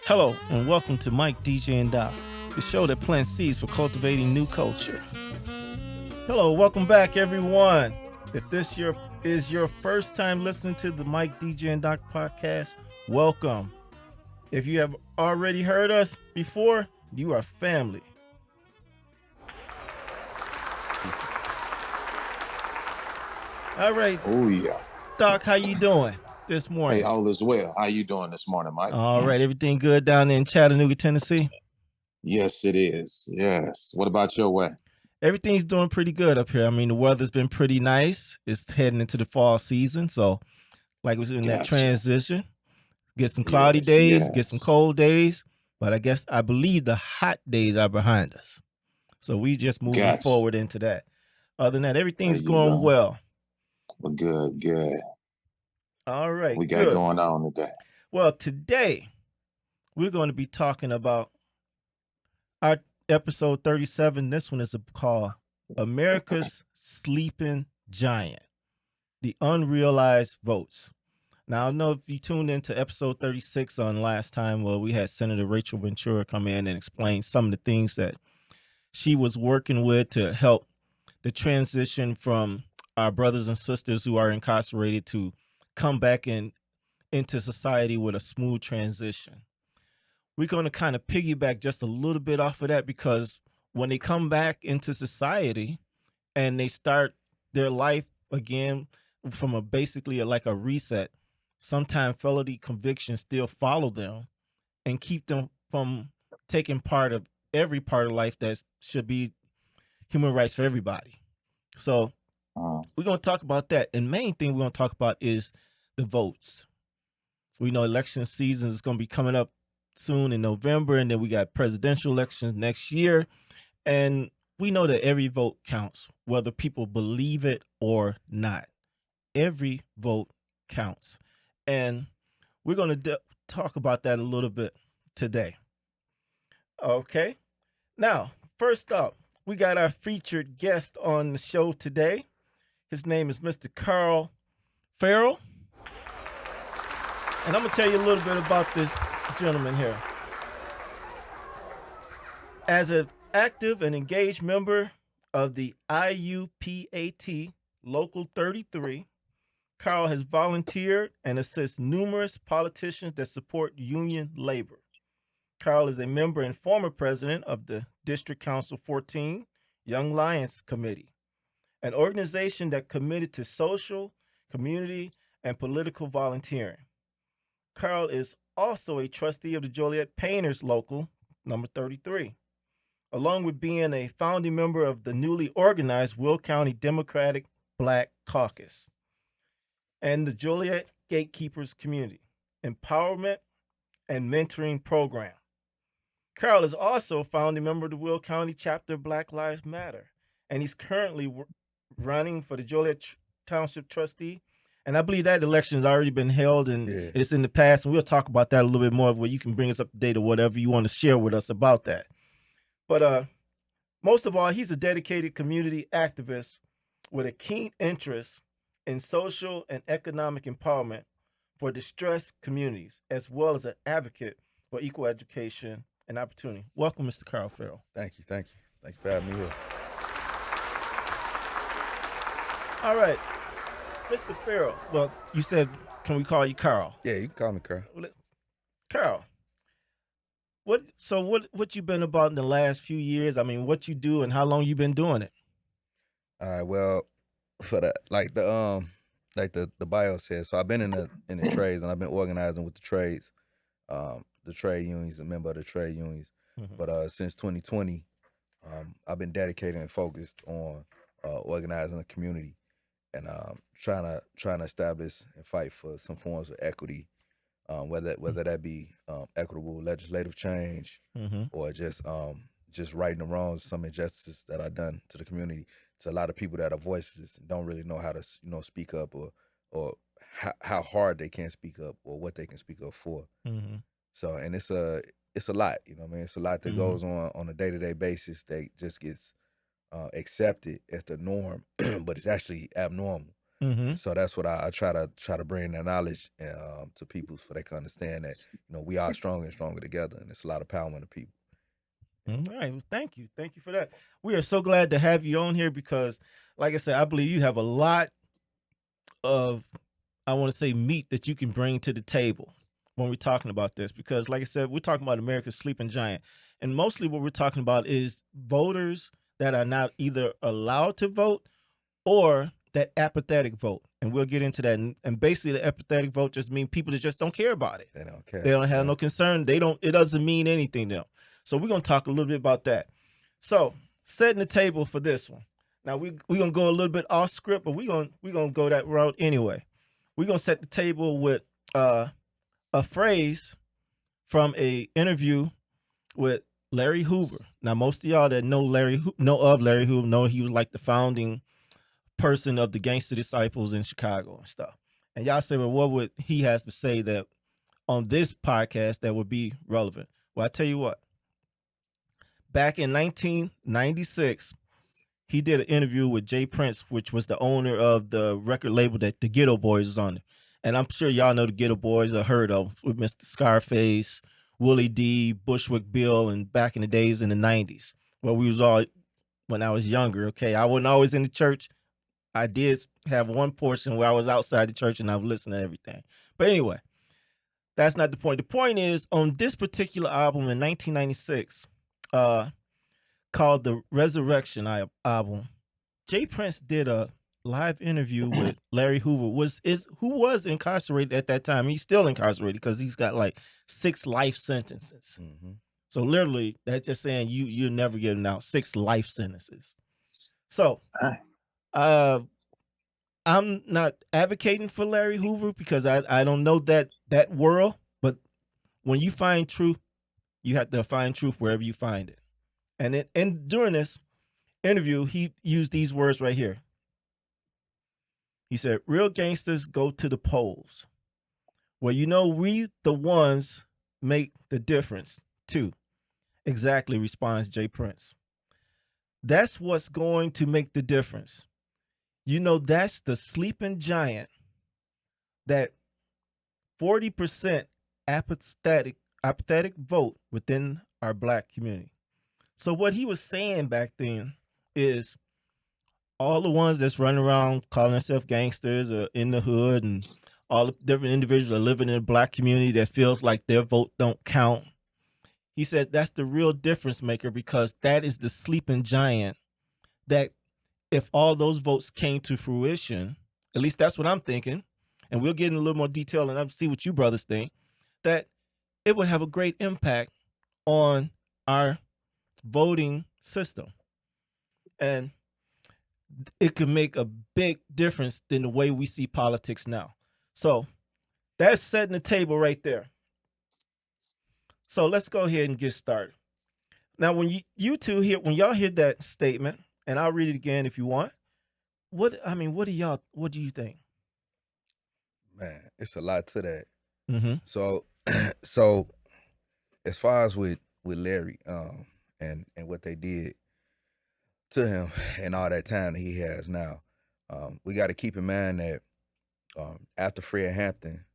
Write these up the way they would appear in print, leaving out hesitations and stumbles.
Hello, and welcome to Mike, DJ, and Doc, the show that plants seeds for cultivating new culture. Hello, welcome back, everyone. If is your first time listening to the Mike, DJ, and Doc podcast, welcome. If you have already heard us before, you are family. All right, Oh yeah. Doc, how you doing this morning? Hey, all is well. How you doing this morning, Mike? All right, everything good down in Chattanooga, Tennessee? Yes, it is. Yes. What about your way? Everything's doing pretty good up here. I mean, the weather's been pretty nice. It's heading into the fall season, so like we're in that Gotcha. transition. Get some cloudy Yes, days, get some yes. cold days, but I believe the hot days are behind us. So we just moving Gotcha. forward into that. Other than that, There everything's you going go. well. Well, good, good. All What right, we got good. going on today? Well, today we're going to be talking about our episode 37. This one is called America's Sleeping Giant, the Unrealized Votes. Now, I know if you tuned into episode 36 on last time, well, we had Senator Rachel Ventura come in and explain some of the things that she was working with to help the transition from our brothers and sisters who are incarcerated to come back into society with a smooth transition. We're going to kind of piggyback just a little bit off of that because when they come back into society and they start their life again from like a reset, sometimes felony convictions still follow them and keep them from taking part of every part of life that should be human rights for everybody. So Uh, we're going to talk about that. And main thing we're going to talk about is the votes. We know election season is going to be coming up soon in November, and then we got presidential elections next year. And we know that every vote counts, whether people believe it or not. Every vote counts. And we're going to talk about that a little bit today. Okay. Now, first up, we got our featured guest on the show today. His name is Mr. Karl Ferrell. And I'm going to tell you a little bit about this gentleman here. As an active and engaged member of the IUPAT Local 33, Karl has volunteered and assists numerous politicians that support union labor. Karl is a member and former president of the District Council 14 Young Lions Committee, an organization that committed to social, community, and political volunteering. Karl is also a trustee of the Joliet Painters Local number 33, along with being a founding member of the newly organized Will County Democratic Black Caucus and the Joliet Gatekeepers Community Empowerment and Mentoring Program. Karl is also a founding member of the Will County chapter of Black Lives Matter, and he's currently running for the Joliet Township trustee. And I believe that election has already been held and it's in the past. And we'll talk about that a little bit more where you can bring us up to date or whatever you want to share with us about that. But most of all, he's a dedicated community activist with a keen interest in social and economic empowerment for distressed communities, as well as an advocate for equal education and opportunity. Welcome, Mr. Karl Ferrell. Thank you. Thank you for having me here. All right, Mr. Ferrell. Well, you said, can we call you Karl? Yeah, you can call me Karl. Karl, what you been about in the last few years? I mean, what you do and how long you been doing it? All right. Well, for the the bio says, so I've been in the trades and I've been organizing with the trades, the trade unions, a member of the trade unions. But since 2020, I've been dedicated and focused on organizing the community and trying to establish and fight for some forms of equity, whether that be equitable legislative change or just righting the wrongs, some injustices that are done to the community. To a lot of people that are voiceless and don't really know how to speak up or how hard they can speak up or what they can speak up for. So and it's a lot, you know what I mean? It's a lot that goes on a day-to-day basis that just gets accepted as the norm, but it's actually abnormal. Mm-hmm. And so that's what I try to bring that knowledge to people so they can understand that we are stronger and stronger together, and it's a lot of power in the people. All right. Well, thank you for that. We are so glad to have you on here because, like I said, I believe you have a lot of, I want to say, meat that you can bring to the table when we're talking about this. Because, like I said, we're talking about America's sleeping giant, and mostly what we're talking about is voters that are not either allowed to vote or that apathetic vote. And we'll get into that. And basically, the apathetic vote just means people that just don't care about it. They don't care. They don't have Yeah. no concern. They don't. It doesn't mean anything to them. So we're gonna talk a little bit about that. So setting the table for this one. Now we're gonna go a little bit off script, but we're gonna go that route anyway. We're gonna set the table with a phrase from a interview with Larry Hoover. Now most of y'all that know Larry Hoover know he was like the founding person of the Gangster Disciples in Chicago and stuff. And y'all say, well, what would he has to say that on this podcast that would be relevant? Well, I tell you what. Back in 1996, he did an interview with Jay Prince, which was the owner of the record label that the Geto Boys was on. And I'm sure y'all know the Geto Boys are heard of with Mr. Scarface, Willie D, Bushwick Bill, and back in the days in the 90s. Well, we was all when I was younger, okay? I wasn't always in the church. I did have one portion where I was outside the church and I was listening to everything. But anyway, that's not the point. The point is on this particular album in 1996, called the Resurrection album, Jay Prince did a live interview with Larry Hoover, who was incarcerated at that time. He's still incarcerated because he's got like 6 life sentences. Mm-hmm. So literally, that's just saying you're never getting out 6 life sentences. So, I'm not advocating for Larry Hoover because I don't know that world, but when you find truth, you have to find truth wherever you find it. And during this interview, he used these words right here. He said, "Real gangsters go to the polls. Well, we the ones make the difference too." Exactly, responds Jay Prince. That's what's going to make the difference. That's the sleeping giant, that 40% apathetic vote within our black community. So what he was saying back then is all the ones that's running around calling themselves gangsters or in the hood, and all the different individuals are living in a black community that feels like their vote don't count. He said that's the real difference maker because that is the sleeping giant that if all those votes came to fruition, at least that's what I'm thinking, and we'll get in a little more detail and I'll see what you brothers think, that it would have a great impact on our voting system. And it could make a big difference than the way we see politics now. So that's setting the table right there. So let's go ahead and get started. Now, when you two hear, when y'all hear that statement, and I'll read it again if you want. What do you think? Man, it's a lot to that. Mm-hmm. So, so as far as with Larry, and what they did to him and all that time that he has now, we got to keep in mind that after Fred Hampton,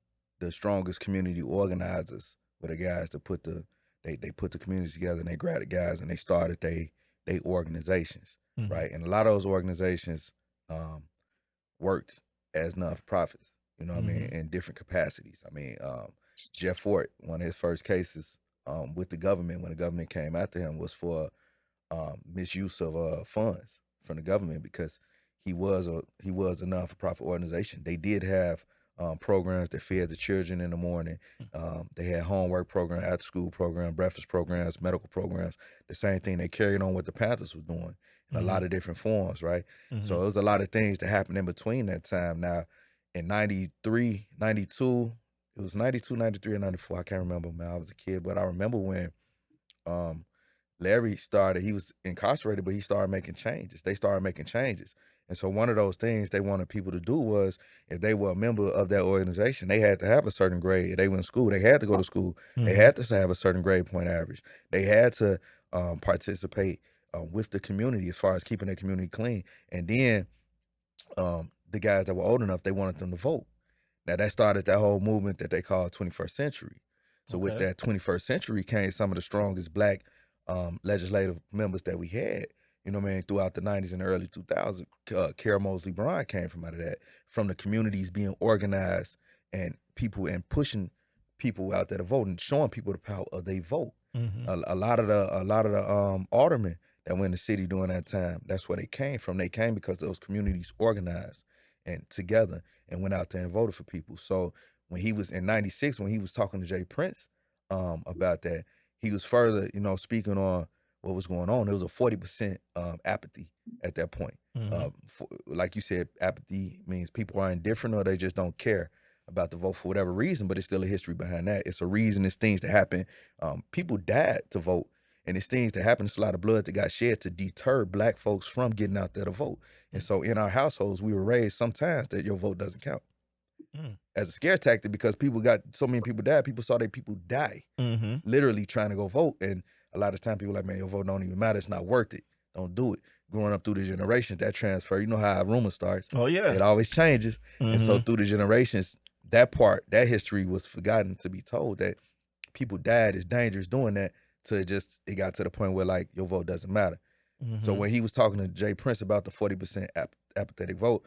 the strongest community organizers were the guys that put the communities together, and they grabbed the guys and they started they organizations, Mm-hmm. right? And a lot of those organizations worked as non-profits, you know what I mean, in different capacities. I mean, Jeff Fort, one of his first cases with the government when the government came after him was for misuse of funds from the government because he was a non-for-profit organization. They did have programs that fed the children in the morning. They had homework program, after school program, breakfast programs, medical programs. The same thing they carried on what the Panthers was doing in a lot of different forms, right? So it was a lot of things that happened in between that time. Now, in 93, 92, it was 92, 93, or 94. I can't remember, man. I was a kid, but I remember when Larry started, he was incarcerated, but he started making changes. They started making changes. And so one of those things they wanted people to do was, if they were a member of that organization, they had to have a certain grade. If they went to school, they had to go to school. They had to have a certain grade point average. They had to participate with the community as far as keeping the community clean. And then the guys that were old enough, they wanted them to vote. Now that started that whole movement that they call 21st century. So with Okay. that 21st century came some of the strongest black legislative members that we had. You know what I mean? Throughout the 90s and the early 2000s, Carol Mosley Bryan came from out of that, from the communities being organized and people and pushing people out there to vote and showing people the power of their vote. Mm-hmm. A lot of the aldermen that were in the city during that time, that's where they came from. They came because those communities organized and together and went out there and voted for people. So when he was in '96, when he was talking to Jay Prince about that, he was further, speaking on what was going on. There was a 40% apathy at that point. Mm-hmm. Like you said, apathy means people are indifferent or they just don't care about the vote for whatever reason, but it's still a history behind that. It's a reason, it's things that happen. People died to vote, and it's things that happen. It's a lot of blood that got shed to deter black folks from getting out there to vote. And so in our households, we were raised sometimes that your vote doesn't count as a scare tactic, because so many people died. People saw their people die, Mm-hmm. literally trying to go vote. And a lot of time people like, man, your vote don't even matter. It's not worth it. Don't do it. Growing up through the generations, that transfer, you know how a rumor starts. Oh yeah. It always changes. And so Mm-hmm. through the generations, that history was forgotten to be told, that people died. It's dangerous doing that, it got to the point where like your vote doesn't matter. Mm-hmm. So when he was talking to Jay Prince about the 40% apathetic vote,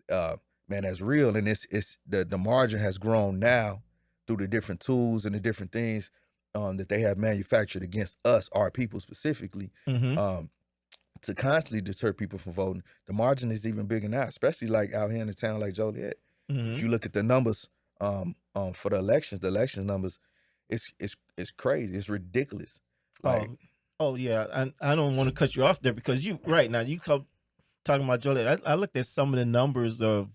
man, that's real. And it's the margin has grown now through the different tools and the different things that they have manufactured against us, our people specifically, Mm-hmm. to constantly deter people from voting. The margin is even bigger now, especially like out here in a town like Joliet. Mm-hmm. If you look at the numbers for the election numbers, it's crazy. It's ridiculous. Like, Oh yeah. I don't want to cut you off there because you right now you come talking about Joliet. I looked at some of the numbers of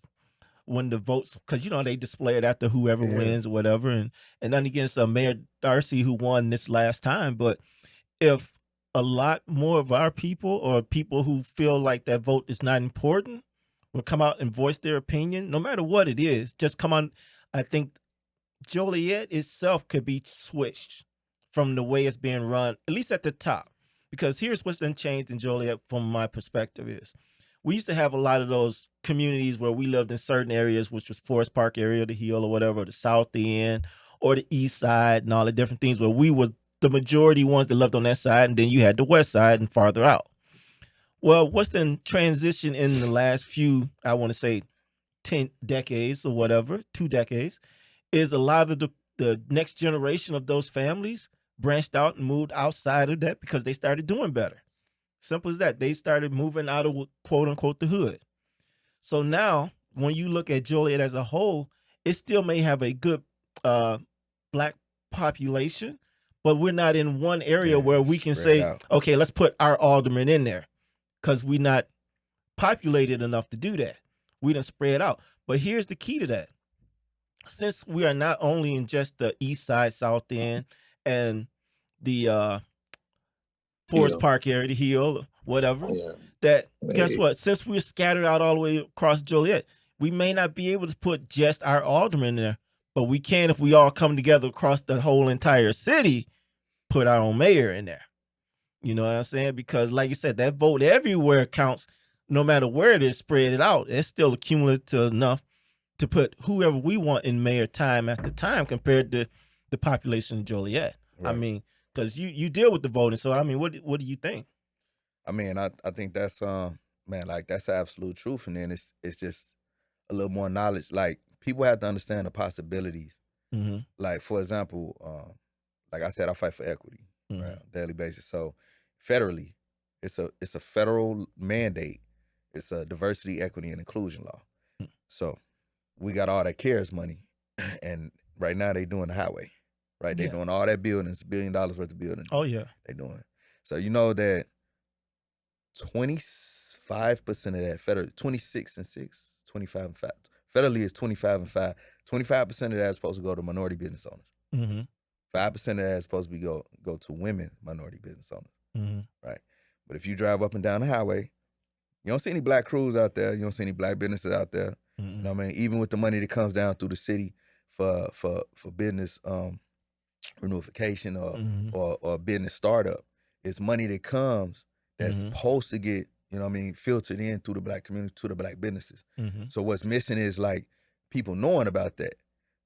when the votes, because they display it after whoever Yeah. wins or whatever, and then against Mayor Darcy who won this last time. But if a lot more of our people or people who feel like that vote is not important will come out and voice their opinion, no matter what it is, just come on. I think Joliet itself could be switched from the way it's being run, at least at the top. Because here's what's done changed in Joliet from my perspective is we used to have a lot of those communities where we lived in certain areas, which was Forest Park area, the Hill or whatever, or the South End, or the East Side and all the different things where we were the majority ones that lived on that side, and then you had the West Side and farther out. Well, what's the transition in the last few, I want to say 10 decades or whatever, 2 decades, is a lot of the next generation of those families branched out and moved outside of that because they started doing better. Simple as that. They started moving out of quote unquote the hood. So now, when you look at Joliet as a whole, it still may have a good black population, but we're not in one area where we can spread say, out. okay, let's put our alderman in there because we're not populated enough to do that. We done spread out. But here's the key to that. Since we are not only in just the East Side, South End, and the Forest Hill. Park area, the Hill, whatever, Yeah. that guess what? Since we're scattered out all the way across Joliet, we may not be able to put just our alderman there, but we can if we all come together across the whole entire city, put our own mayor in there. You know what I'm saying? Because like you said, that vote everywhere counts, no matter where it is, spread it out. It's still accumulative enough to put whoever we want in mayor time after time compared to the population of Joliet. Right. I mean, because you deal with the voting, so I mean, what do you think? I mean, I think that's man, like that's the absolute truth. And then it's just a little more knowledge. Like people have to understand the possibilities. Mm-hmm. Like for example, like I said, I fight for equity Mhm. right, on a daily basis. So federally, it's a federal mandate. It's a diversity, equity, and inclusion law. Mm. So we got all that CARES money, and right now they doing the highway. Right, they Yeah. doing all that building. It's $1 billion worth of building. Oh yeah. They doing. So you know that 25% of that federal, 26 and 6, 25 and 5. Federally is 25 and 5. 25% of that is supposed to go to minority business owners. Mm-hmm. 5% of that is supposed to be go to women minority business owners. Mm-hmm. Right. But if you drive up and down the highway, you don't see any black crews out there. You don't see any black businesses out there. Mm-hmm. You know what I mean? Even with the money that comes down through the city for business reunification Mm-hmm. or business startup, it's money that comes that's Mhm. supposed to get you know what I mean, filtered in through the black community to the black businesses. Mm-hmm. So what's missing is like people knowing about that.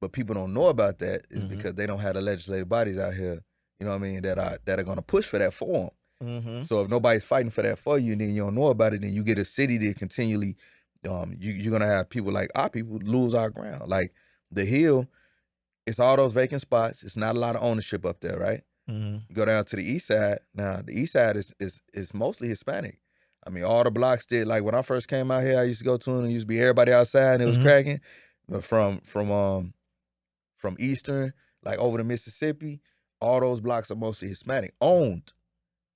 But people don't know about that is because they don't have the legislative bodies out here, you know what I mean, that are gonna push for that for them. Mm-hmm. So if nobody's fighting for that for you, and then you don't know about it, then you get a city that continually, you're gonna have people like our people lose our ground. Like the Hill, it's all those vacant spots. It's not a lot of ownership up there, right? Mm-hmm. You go down to the east side. Now the east side is mostly Hispanic. I mean, all the blocks did. Like when I first came out here, I used to go to them and it used to be everybody outside and it was Mhm. cracking. But from Eastern, like over to Mississippi, all those blocks are mostly Hispanic, owned.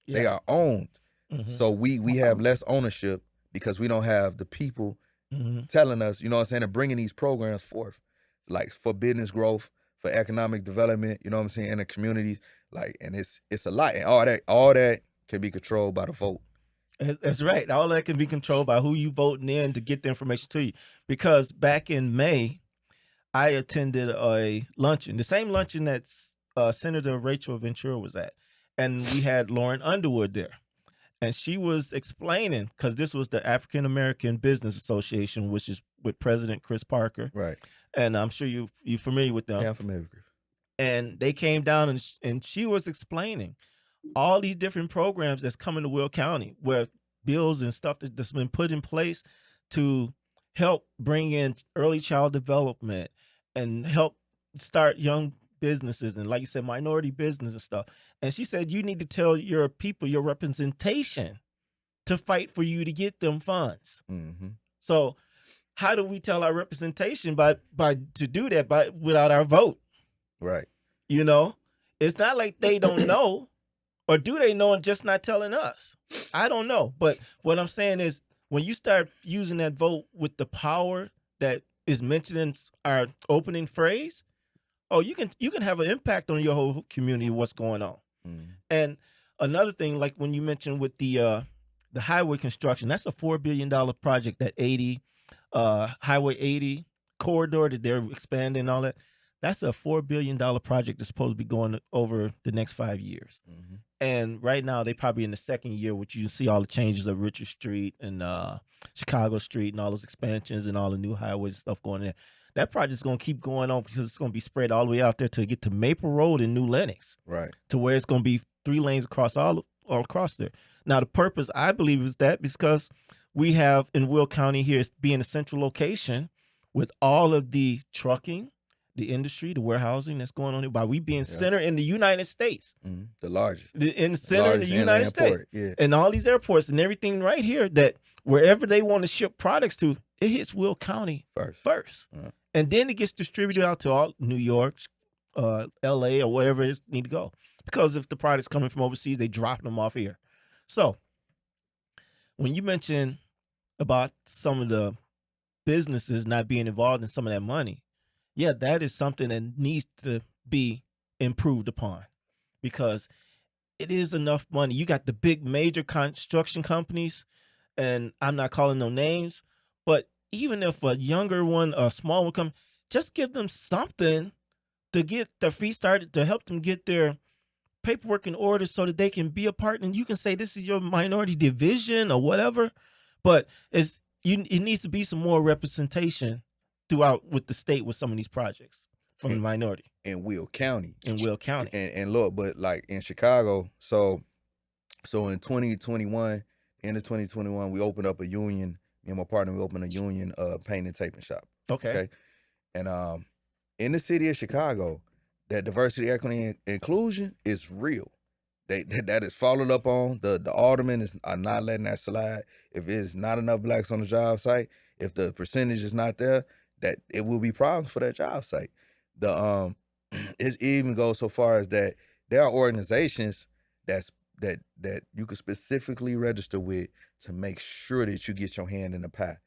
They Yeah. are owned. Mhm. So we have less ownership because we don't have the people Mhm. telling us, you know what I'm saying, and bringing these programs forth, like for business growth, for economic development, you know what I'm saying, in the communities, like, and it's a lot, and all that can be controlled by the vote. That's right. All that can be controlled by who you voting in to get the information to you. Because back in May, I attended a luncheon, the same luncheon that Senator Rachel Ventura was at, and we had Lauren Underwood there, and she was explaining because this was the African American Business Association, which is with President Chris Parker, Right. and I'm sure you're familiar with them. Yeah, I'm familiar with it. And they came down and she was explaining all these different programs that's coming to Will County, where bills and stuff that's been put in place to help bring in early child development and help start young businesses and, like you said, minority business and stuff. And she said you need to tell your people, your representation, to fight for you to get them funds. Mm-hmm. So how do we tell our representation by to do that without our vote? Right. You know, it's not like they don't know. Or do they know and just not telling us? I don't know. But what I'm saying is when you start using that vote with the power that is mentioned in our opening phrase, oh, you can have an impact on your whole community, what's going on. Mm-hmm. And another thing, like when you mentioned with the highway construction, that's a $4 billion project, that Highway 80 corridor that they're expanding and all that. That's a $4 billion project that's supposed to be going over the next 5 years. Mm-hmm. And right now they probably in the second year, which you see all the changes of Richard Street and Chicago Street and all those expansions and all the new highways and stuff going in there. That project's going to keep going on because it's going to be spread all the way out there to get to Maple Road in New Lenox. Right. To where it's going to be 3 lanes across all across there. Now the purpose, I believe, is that because we have in Will County here, it's being a central location with all of the trucking, the industry, the warehousing that's going on here, by we being center in the United States. Mm-hmm. The largest. In the center in the United States. Yeah. And all these airports and everything right here, that wherever they want to ship products to, it hits Will County first. Uh-huh. And then it gets distributed out to all New York, LA, or wherever it need to go. Because if the product's coming from overseas, they drop them off here. So when you mention about some of the businesses not being involved in some of that money, yeah, that is something that needs to be improved upon, because it is enough money. You got the big major construction companies, and I'm not calling no names, but even if a younger one, a small one come, just give them something to get their feet started, to help them get their paperwork in order so that they can be a part. And you can say this is your minority division or whatever, but it needs to be some more representation throughout with the state with some of these projects from the minority. In Will County. And look, but like in Chicago, so in 2021, end of 2021, we opened up a union. Me and my partner, we opened a union paint and taping shop. Okay. And in the city of Chicago, that diversity, equity, and inclusion is real. That is followed up on. The aldermen are not letting that slide. If it's not enough blacks on the job site, if the percentage is not there, that it will be problems for that job site. It even goes so far as that there are organizations that you could specifically register with to make sure that you get your hand in the pie.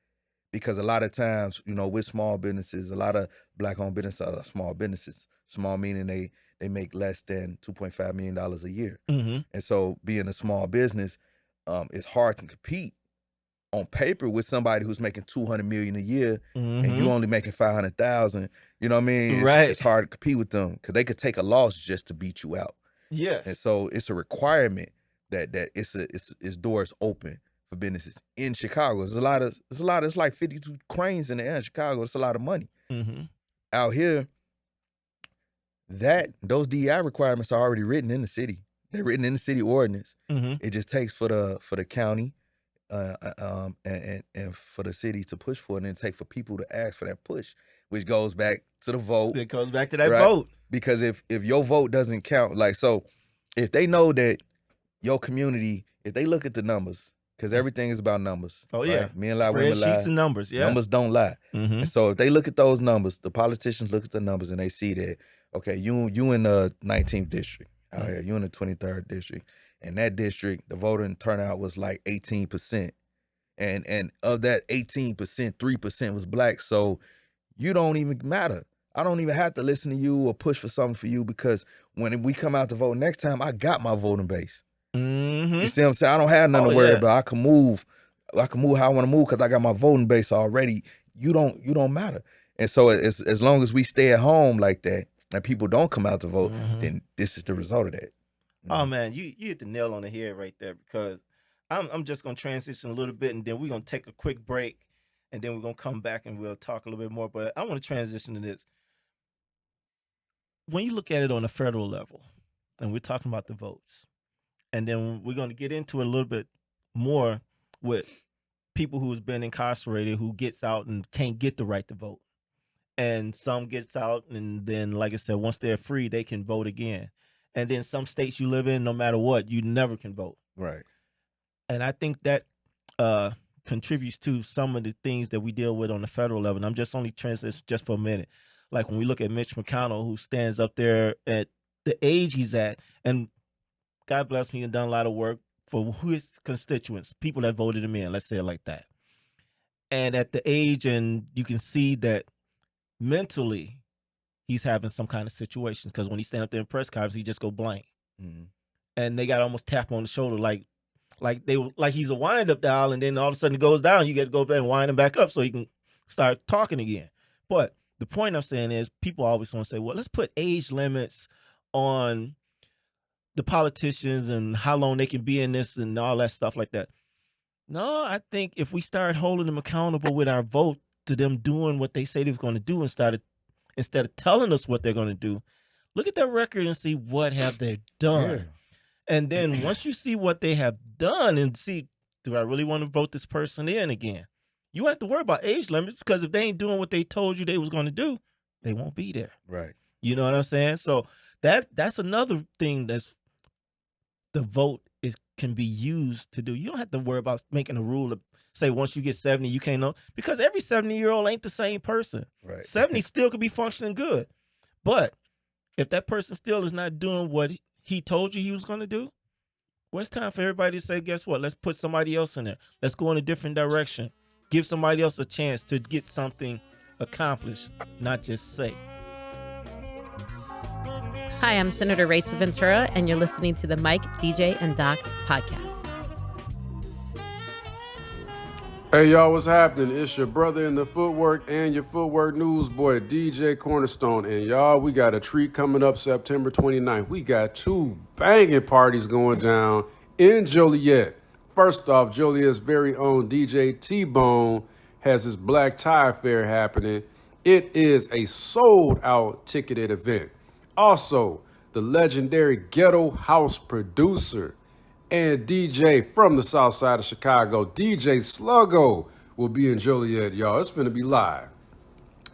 Because a lot of times, you know, with small businesses, a lot of black-owned businesses are small businesses. Small meaning they make less than $2.5 million a year. Mm-hmm. And so being a small business, it's hard to compete on paper with somebody who's making $200 million a year, and you only making $500,000. You know what I mean? It's hard to compete with them because they could take a loss just to beat you out. Yes. And so it's a requirement that it's doors open for businesses in Chicago. It's like 52 cranes in the air in Chicago. It's a lot of money. Mm-hmm. Out here, those DEI requirements are already written in the city. They're written in the city ordinance. Mm-hmm. It just takes for the county and for the city to push for it, and it takes for people to ask for that push, which goes back to the vote. It goes back to that right? vote. Because if your vote doesn't count, like, so if they know that your community, if they look at the numbers, because everything is about numbers. Oh, right? yeah. Men lie, women lie. Spreadsheets and numbers, yeah. Numbers don't lie. Mm-hmm. And so if they look at those numbers, the politicians look at the numbers and they see that, okay, you in the 19th district out here, you in the 23rd district. And that district, the voting turnout was like 18%. And of that 18%, 3% was black. So you don't even matter. I don't even have to listen to you or push for something for you, because when we come out to vote next time, I got my voting base. Mm-hmm. You see what I'm saying? I don't have nothing to worry about. I can move how I want to move because I got my voting base already. You don't matter. And so as long as we stay at home like that and people don't come out to vote, then this is the result of that. Oh man, you hit the nail on the head right there, because I'm just gonna transition a little bit, and then we're gonna take a quick break, and then we're gonna come back and we'll talk a little bit more. But I want to transition to this. When you look at it on a federal level, and we're talking about the votes, and then we're gonna get into it a little bit more with people who's been incarcerated, who gets out and can't get the right to vote. And some gets out, and then, like I said, once they're free, they can vote again. And then some states you live in, no matter what, you never can vote. Right. And I think that contributes to some of the things that we deal with on the federal level. And I'm just only transitioning just for a minute. Like when we look at Mitch McConnell, who stands up there at the age he's at, and God bless me, and done a lot of work for his constituents, people that voted him in, let's say it like that. And at the age, and you can see that mentally he's having some kind of situation, because when he stand up there in press conference, he just go blank. Mm-hmm. And they got to almost tap on the shoulder like he's a wind up dial, and then all of a sudden it goes down. You get to go back and wind him back up so he can start talking again. But the point I'm saying is, people always want to say, well, let's put age limits on the politicians and how long they can be in this and all that stuff like that. No, I think if we start holding them accountable with our vote to them doing what they say they were going to do, instead of telling us what they're going to do, look at their record and see what have they done. Yeah. And then once you see what they have done and see, do I really want to vote this person in again? You have to worry about age limits, because if they ain't doing what they told you they was going to do, they won't be there. Right. You know what I'm saying? So that's another thing that's the vote can be used to do. You don't have to worry about making a rule of say once you get 70 you can't know, because every 70-year-old ain't the same person. Right. 70 still could be functioning good. But if that person still is not doing what he told you he was going to do, well, it's time for everybody to say, guess what? Let's put somebody else in there. Let's go in a different direction. Give somebody else a chance to get something accomplished, not just say. Hi, I'm Senator Rachel Ventura, and you're listening to the Mike, DJ, and Doc podcast. Hey, y'all, what's happening? It's your brother in the footwork and your footwork news boy, DJ Cornerstone. And y'all, we got a treat coming up September 29th. We got 2 banging parties going down in Joliet. First off, Joliet's very own DJ T-Bone has his Black Tie Fair happening. It is a sold-out ticketed event. Also, the legendary Ghetto House producer and DJ from the south side of Chicago, DJ Sluggo, will be in Joliet, y'all. It's finna be live.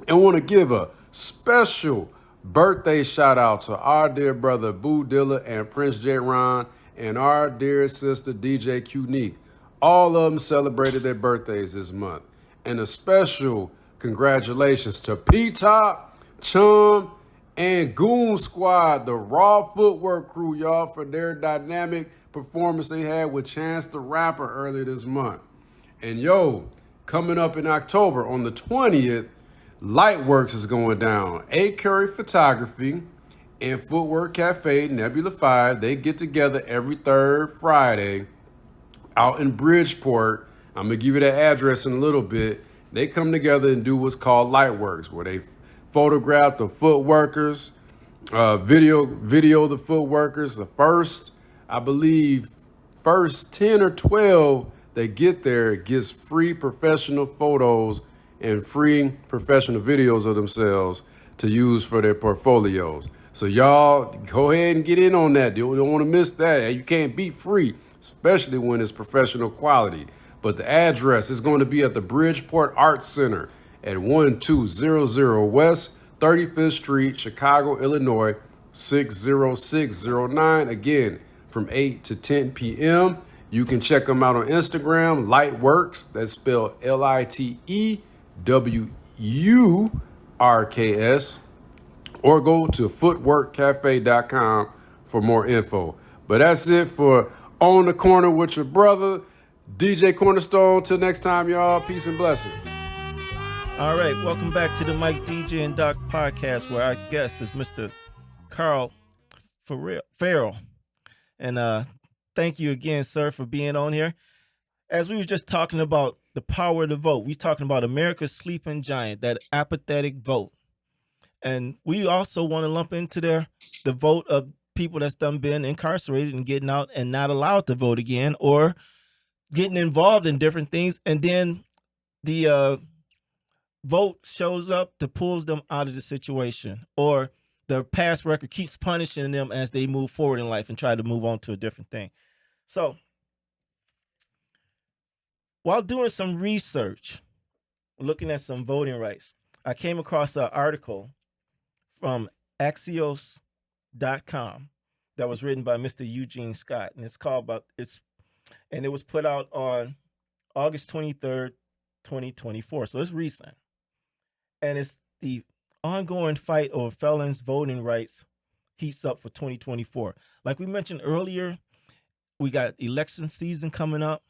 And want to give a special birthday shout out to our dear brother Boo Dilla and Prince J. Ron, and our dear sister DJ Qnique. All of them celebrated their birthdays this month. And a special congratulations to P-Top, Chum, and Goon Squad, the Raw Footwork crew, y'all, for their dynamic performance they had with Chance the Rapper earlier this month. And yo, coming up in October on the 20th, Lightworks is going down. A. Curry Photography and Footwork Cafe, Nebula 5, they get together every third Friday out in Bridgeport. I'm going to give you the address in a little bit. They come together and do what's called Lightworks, where they photograph the footworkers, video the footworkers. The first 10 or 12 They get there, gets free professional photos and free professional videos of themselves to use for their portfolios. So y'all go ahead and get in on that. You don't want to miss that. You can't beat free, especially when it's professional quality. But the address is going to be at the Bridgeport Arts Center at 1200 West 35th Street, Chicago, Illinois, 60609. Again, from 8 to 10 p.m. You can check them out on Instagram, Lightworks, that's spelled LITEWURKS, or go to footworkcafe.com for more info. But that's it for On the Corner with your brother, DJ Cornerstone. Till next time, y'all. Peace and blessings. All right, welcome back to the Mike, DJ, and Doc podcast, where our guest is Mr. Karl Ferrell. And thank you again, sir, for being on here. As we were just talking about the power of the vote, we talking about America's sleeping giant, that apathetic vote. And we also want to lump into there the vote of people that's been incarcerated and getting out and not allowed to vote again, or getting involved in different things. And then the vote shows up to pulls them out of the situation, or the past record keeps punishing them as they move forward in life and try to move on to a different thing. So while doing some research, looking at some voting rights, I came across an article from Axios.com that was written by Mr. Eugene Scott, and it's called and it was put out on August 23rd, 2024. So it's recent. And it's the ongoing fight over felons' voting rights heats up for 2024. Like we mentioned earlier, we got election season coming up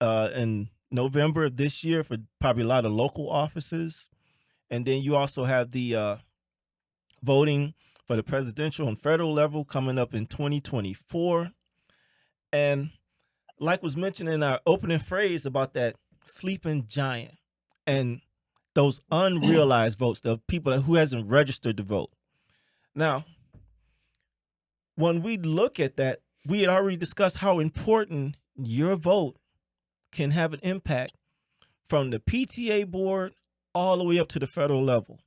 in November of this year for probably a lot of local offices. And then you also have the voting for the presidential and federal level coming up in 2024. And like was mentioned in our opening phrase about that sleeping giant and those unrealized votes, the people who hasn't registered to vote. Now, when we look at that, we had already discussed how important your vote can have an impact from the PTA board all the way up to the federal level.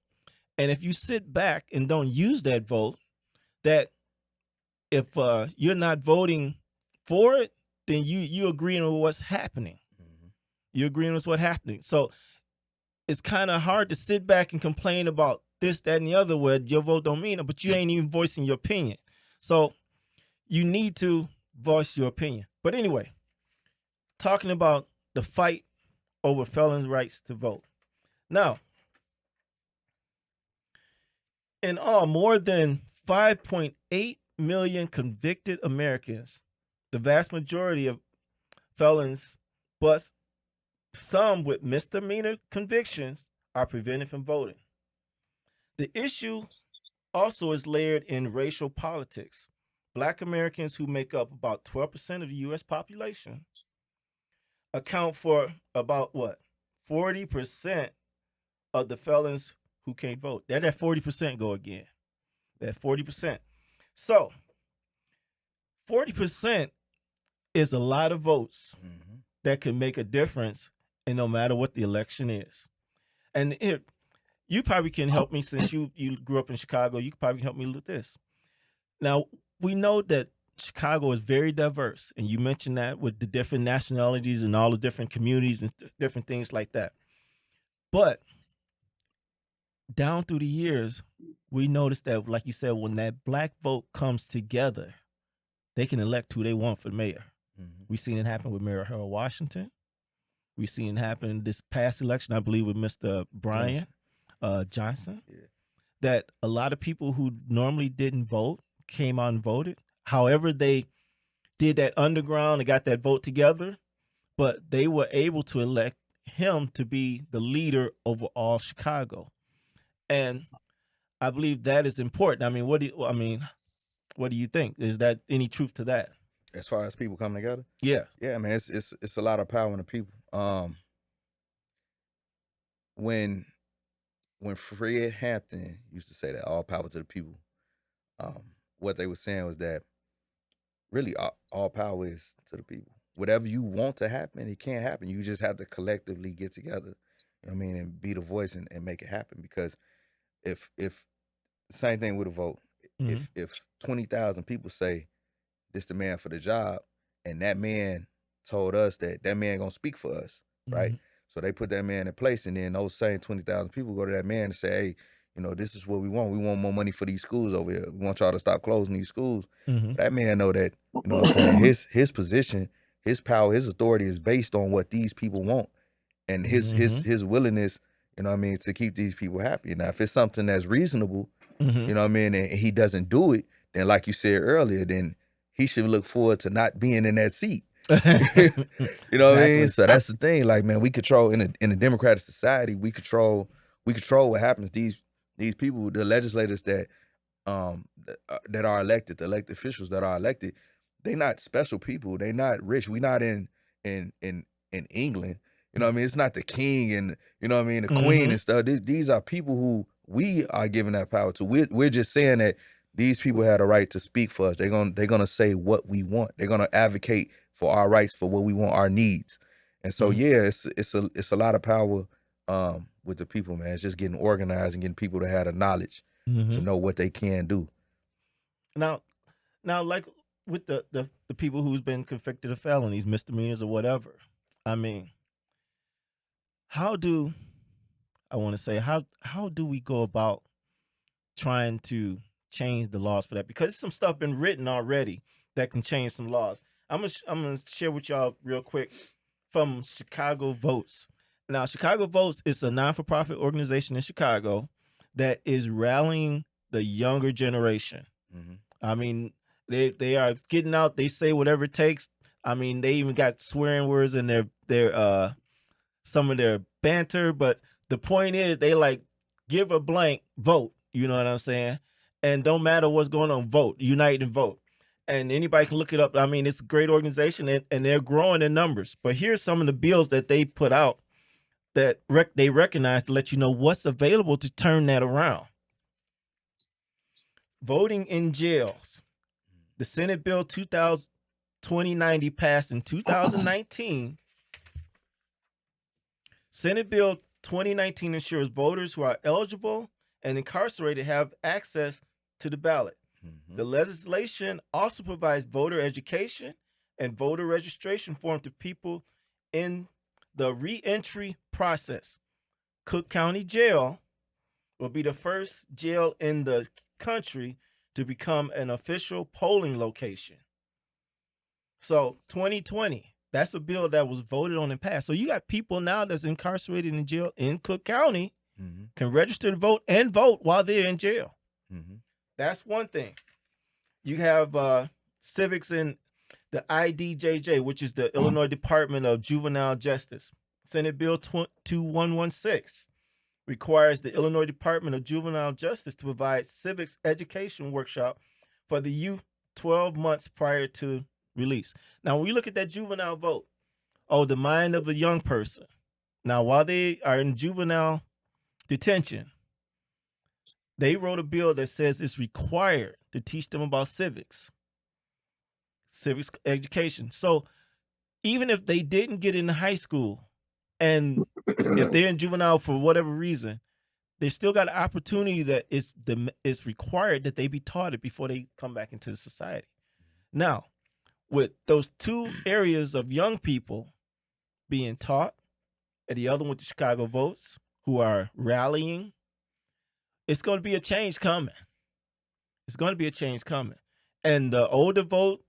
And if you sit back and don't use that vote, that if you're not voting for it, then you agreeing with what's happening. Mm-hmm. You're agreeing with what's happening. So it's kind of hard to sit back and complain about this, that, and the other where your vote don't mean it, but you ain't even voicing your opinion. So you need to voice your opinion. But anyway, talking about the fight over felons' rights to vote. Now, in all, more than 5.8 million convicted Americans, the vast majority of felons, but some with misdemeanor convictions, are prevented from voting. The issue also is layered in racial politics. Black Americans, who make up about 12% of the U.S. population, account for about 40% of the felons who can't vote. There that 40% go again. That 40%. So 40% is a lot of votes that can make a difference, and no matter what the election is. And you probably can help me, since you grew up in Chicago. You probably help me with this. Now, we know that Chicago is very diverse, and you mentioned that with the different nationalities and all the different communities and different things like that. But down through the years, we noticed that, like you said, when that black vote comes together, they can elect who they want for mayor. Mm-hmm. We've seen it happen with Mayor Harold Washington. We've seen it happen this past election, I believe, with Mr. Brian Johnson. Yeah. That a lot of people who normally didn't vote came out and voted. However, they did that underground and got that vote together, but they were able to elect him to be the leader over all Chicago. And I believe that is important. I mean, what do you think? Is that any truth to that? As far as people coming together? Yeah. Yeah, man, it's a lot of power in the people. When Fred Hampton used to say that all power to the people, what they were saying was that really all power is to the people. whatever you want to happen, it can't happen. You just have to collectively get together, you know what I mean, and be the voice and make it happen. Because if same thing with a vote, Mhm. if 20,000 people say this the man for the job, and that man told us that man gonna speak for us, right? Mhm. So they put that man in place, and then those same 20,000 people go to that man and say, hey, this is what we want. We want more money for these schools over here. We want y'all to stop closing these schools. Mhm. That man know that, you know what I'm saying, his position, his power, his authority is based on what these people want, and Mhm. his willingness, you know what I mean, to keep these people happy. Now, if it's something that's reasonable, Mhm. you know what I mean, and he doesn't do it, then like you said earlier, then he should look forward to not being in that seat. You know what I mean? Exactly. So that's the thing. Like, man, we control in a democratic society. We control what happens. These people, the legislators that are elected, the elected officials that are elected, they not special people. They not rich. We not in England. You know what I mean? It's not the king and, you know what I mean, the queen Mhm. and stuff. These are people who we are giving that power to. We're just saying that these people had a right to speak for us. They're gonna say what we want. They're gonna advocate for our rights, for what we want, our needs. And so Mhm. yeah, it's a lot of power with the people, man. It's just getting organized and getting people to have the knowledge to Mhm. know what they can do. Now, like with the people who's been convicted of felonies, misdemeanors, or whatever. I mean, how do I want to say how do we go about trying to change the laws for that? Because some stuff been written already that can change some laws. I'm gonna share with y'all real quick from Chicago Votes. Now, Chicago Votes is a non-for-profit organization in Chicago that is rallying the younger generation. Mm-hmm. I mean, they are getting out. They say whatever it takes. I mean, they even got swearing words in their some of their banter. But the point is, they like give a blank, vote. You know what I'm saying? And don't matter what's going on, vote, unite and vote. And anybody can look it up. I mean, it's a great organization, and they're growing in numbers. But here's some of the bills that they put out that they recognize to let you know what's available to turn that around. Voting in jails. The Senate Bill 2090 passed in 2019. Senate Bill 2019 ensures voters who are eligible and incarcerated have access to the ballot. Mm-hmm. The legislation also provides voter education and voter registration form to people in the reentry process. Cook County Jail will be the first jail in the country to become an official polling location. So 2020, that's a bill that was voted on and passed. So you got people now that's incarcerated in jail in Cook County Mm-hmm. can register to vote and vote while they're in jail. Mm-hmm. That's one thing. You have civics in the IDJJ, which is the Illinois Department of Juvenile Justice. Senate Bill 2116 requires the Illinois Department of Juvenile Justice to provide civics education workshop for the youth 12 months prior to release. Now, when you look at that juvenile vote, the mind of a young person. Now, while they are in juvenile detention, they wrote a bill that says it's required to teach them about civics education. So even if they didn't get into high school, and if they're in juvenile for whatever reason, they still got an opportunity that is required that they be taught it before they come back into the society. Now, with those two areas of young people being taught, and the other one with the Chicago Votes who are rallying, it's going to be a change coming. It's going to be a change coming. And the older vote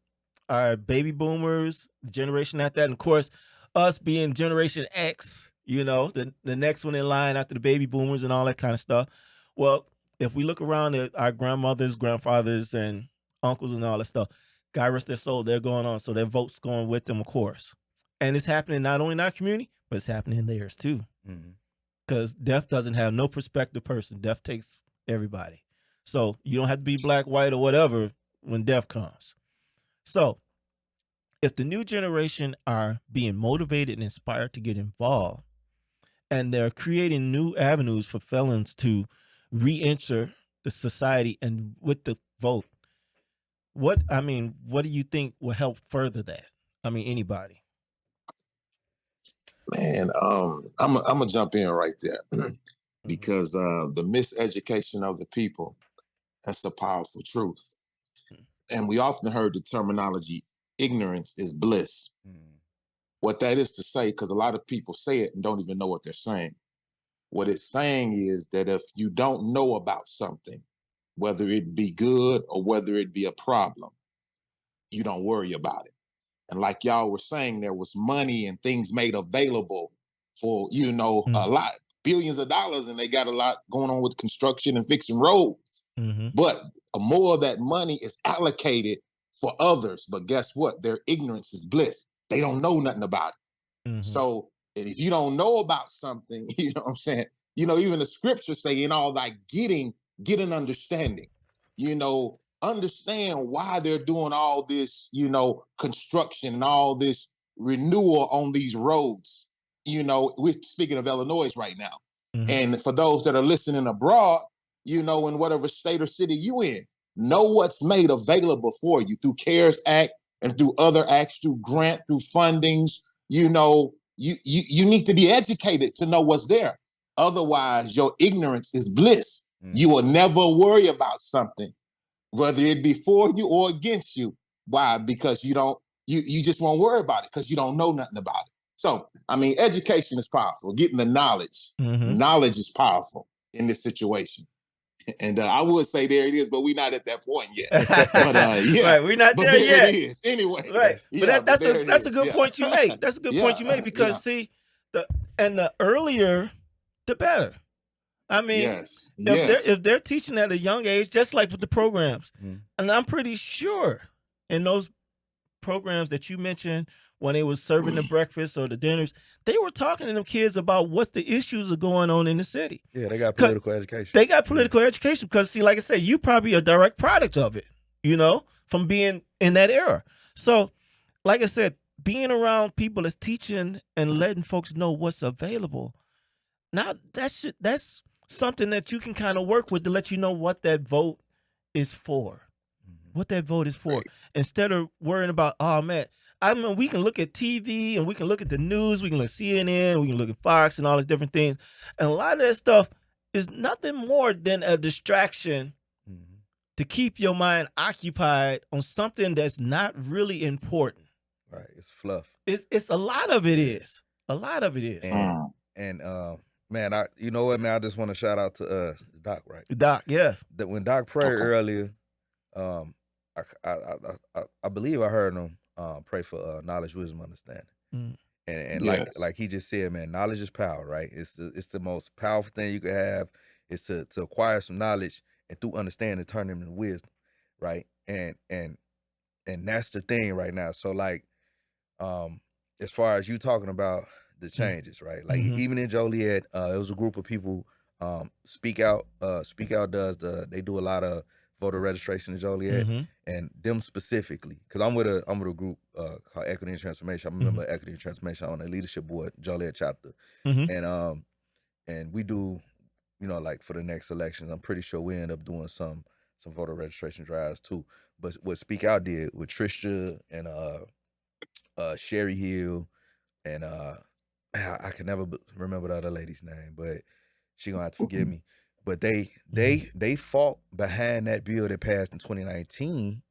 are baby boomers, the generation after that. And of course, us being Generation X, the next one in line after the baby boomers and all that kind of stuff. Well, if we look around at our grandmothers, grandfathers, and uncles and all that stuff, God rest their soul, they're going on. So their vote's going with them, of course. And it's happening not only in our community, but it's happening in theirs too. Mm-hmm. Because death doesn't have no prospective person. Death takes everybody. So you don't have to be black, white, or whatever when death comes. So if the new generation are being motivated and inspired to get involved, and they're creating new avenues for felons to re-enter the society and with the vote, what do you think will help further that? I mean, anybody. Man, I'm gonna jump in right there because the miseducation of the people, that's a powerful truth. And we often heard the terminology ignorance is bliss. What that is to say, because a lot of people say it and don't even know what they're saying. What it's saying is that if you don't know about something, whether it be good or whether it be a problem, you don't worry about it. And like y'all were saying, there was money and things made available for, a lot, billions of dollars, and they got a lot going on with construction and fixing roads. But more of that money is allocated for others. But guess what? Their ignorance is bliss. They don't know nothing about it. So if you don't know about something, you know what I'm saying? Even the scriptures say, in all thy getting, get an understanding. Understand why they're doing all this, construction and all this renewal on these roads. We're speaking of Illinois right now. And for those that are listening abroad, in whatever state or city you in, know what's made available for you through CARES Act and through other acts, through grant, through fundings. You need to be educated to know what's there. Otherwise, your ignorance is bliss. You will never worry about something, whether it be for you or against you. Why? Because you just won't worry about it because you don't know nothing about it. So, I mean, education is powerful. Getting the knowledge. Knowledge is powerful in this situation. And I would say there it is, but we're not at that point yet. But yeah, right, we're not but there there yet. it is. Anyway, Right, yeah, but that's a good yeah. point you make. That's a good point you make because see, the earlier, the better. I mean, Yes. if they're teaching at a young age, just like with the programs, and I'm pretty sure in those programs that you mentioned when they was serving the breakfast or the dinners, they were talking to them kids about what the issues are going on in the city. Yeah, they got political education. They got political education because, see, like I said, you probably a direct product of it, from being in that era. So, like I said, being around people that's teaching and letting folks know what's available, now that's something that you can kind of work with to let you know what that vote is for. What that vote is for. Right. Instead of worrying about, oh man, I mean, we can look at TV and we can look at the news, we can look at CNN, we can look at Fox and all these different things. And a lot of that stuff is nothing more than a distraction to keep your mind occupied on something that's not really important. Right. It's fluff. It's a lot of it is. A lot of it is. And man, you know what, man, I just want to shout out to Doc, right? Doc, yes. That when Doc prayed earlier, I believe I heard him pray for knowledge, wisdom, understanding. And yes. like he just said, man, knowledge is power, right? It's the most powerful thing you could have is to acquire some knowledge and through understanding turn them into wisdom, right? And that's the thing right now. So like, as far as you talking about the changes, right? Like even in Joliet, it was a group of people. Speak Out does they do a lot of voter registration in Joliet, and them specifically, because I'm with a group called Equity and Transformation. I'm a member of Equity and Transformation on the leadership board, Joliet chapter, and we do, like for the next elections, I'm pretty sure we end up doing some voter registration drives too. But what Speak Out did with Trisha and Sherry Hill and I can never remember the other lady's name, but she gonna have to forgive me. But they fought behind that bill that passed in 2019,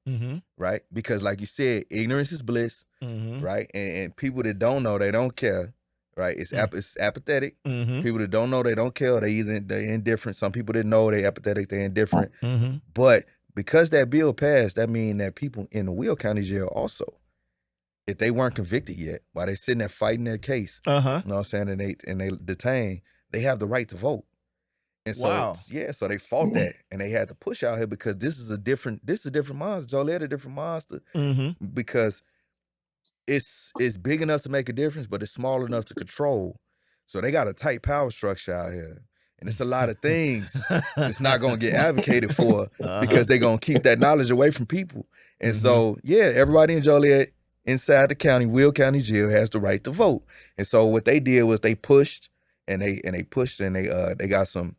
right? Because like you said, ignorance is bliss, right? And people that don't know, they don't care, right? It's apathetic. People that don't know, they don't care. They're indifferent. Some people that know, they apathetic, they're indifferent. But because that bill passed, that means that people in the Will County Jail also, if they weren't convicted yet, while they're sitting there fighting their case, you know what I'm saying, and they detained, they have the right to vote. And so, so they fought that, and they had to push out here because this is a different monster. Joliet a different monster because it's big enough to make a difference, but it's small enough to control. So they got a tight power structure out here, and it's a lot of things that's not gonna get advocated for because they're gonna keep that knowledge away from people. And so, everybody in Joliet inside the county, Will County Jail, has the right to vote. And so what they did was they pushed and they got some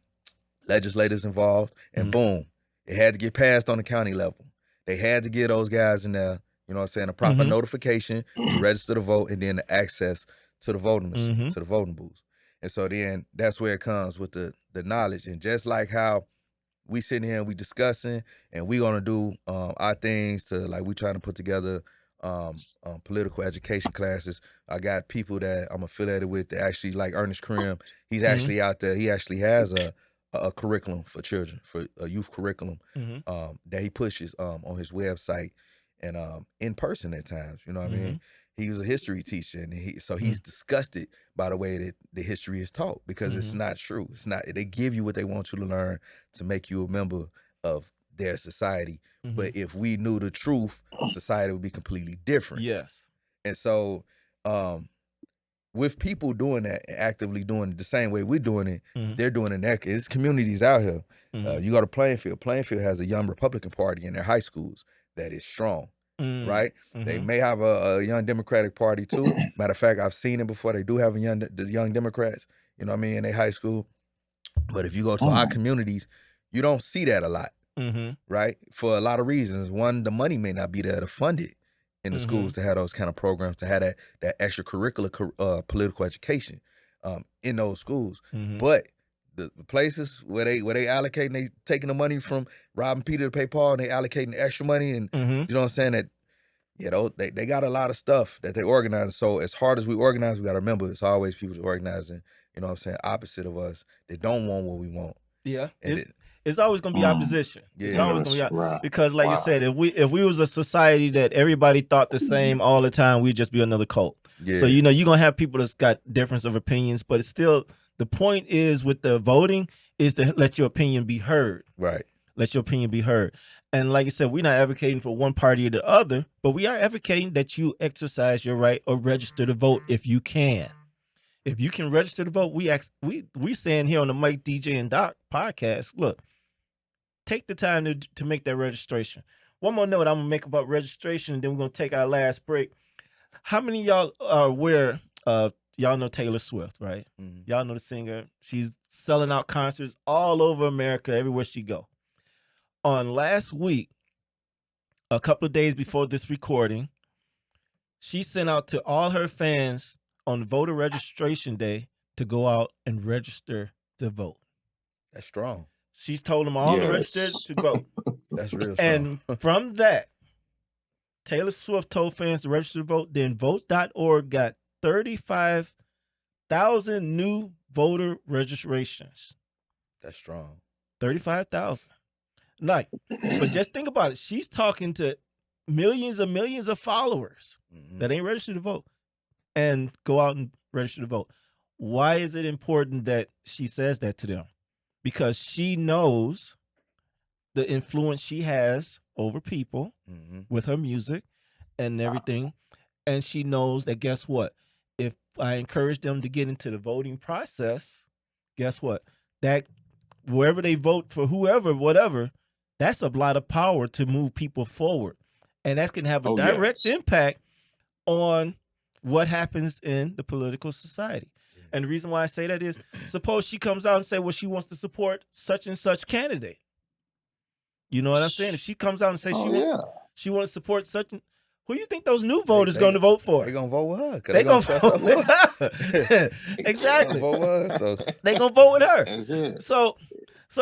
legislators involved, and boom, it had to get passed on the county level. They had to get those guys in there, you You know what I'm saying? A proper notification to register to vote, and then the access to the voting machine, to the voting booths. And so then that's where it comes with the knowledge. And just like how we sitting here and we discussing, and we gonna do our things to, like, we trying to put together political education classes. I got people that I'm affiliated with that actually, like Ernest Krim. He's actually out there. He actually has a curriculum for children, for a youth curriculum that he pushes on his website and in person at times. You know what I mean? He was a history teacher, and he's disgusted by the way that the history is taught, because it's not true. It's not. They give you what they want you to learn to make you a member of their society. But if we knew the truth, society would be completely different. Yes. And so with people doing that and actively doing it the same way we're doing it, they're doing it. There's communities out here. You go to Plainfield. Plainfield has a young Republican Party in their high schools that is strong, right? They may have a young Democratic Party too. Matter of fact, I've seen it before. They do have the young Democrats, you know what I mean, in their high school. But if you go to our communities, you don't see that a lot, right? For a lot of reasons. One, the money may not be there to fund it in the schools, to have those kind of programs, to have that extracurricular political education in those schools. But the places where they allocating, they taking the money from robbing Peter to pay Paul, and they allocating the extra money, and you know what I'm saying, that they got a lot of stuff that they organize. So as hard as we organize, we got to remember it's always people organizing, you know what I'm saying, opposite of us, that don't want what we want. Yeah. It's always going to be opposition. It's Yeah. always going to be because, like you said, if we was a society that everybody thought the same all the time, we'd just be another cult. Yeah. So you're going to have people that's got difference of opinions, but it's still, the point is with the voting is to let your opinion be heard. Right. Let your opinion be heard. And like I said, we're not advocating for one party or the other, but we are advocating that you exercise your right or register to vote if you can. If you can register to vote, we saying here on the Mike, DJ, and Doc podcast, look, take the time to make that registration. One more note I'm going to make about registration, and then we're going to take our last break. How many of y'all are aware of, y'all know Taylor Swift, right? Y'all know the singer. She's selling out concerts all over America, everywhere she go. On last week, a couple of days before this recording, she sent out to all her fans on voter registration day to go out and register to vote. That's strong. She's told them all to register to vote. That's real strong. And from that, Taylor Swift told fans to register to vote. Then vote.org got 35,000 new voter registrations. That's strong. 35,000. Like, but just think about it. She's talking to millions of followers that ain't registered to vote and go out and register to vote. Why is it important that she says that to them? Because she knows the influence she has over people with her music and everything. And she knows that, guess what? If I encourage them to get into the voting process, guess what? That wherever they vote for whoever, whatever, that's a lot of power to move people forward. And that's going to have a direct impact on what happens in the political society. And the reason why I say that is, suppose she comes out and say, well, she wants to support such and such candidate. You know what I'm saying? If she comes out and says she wants to support such, who do you think those new voters going to vote for? They're going to vote with her. They going to vote with her. Exactly. Vote with her, so. They going to vote with her. That's it. So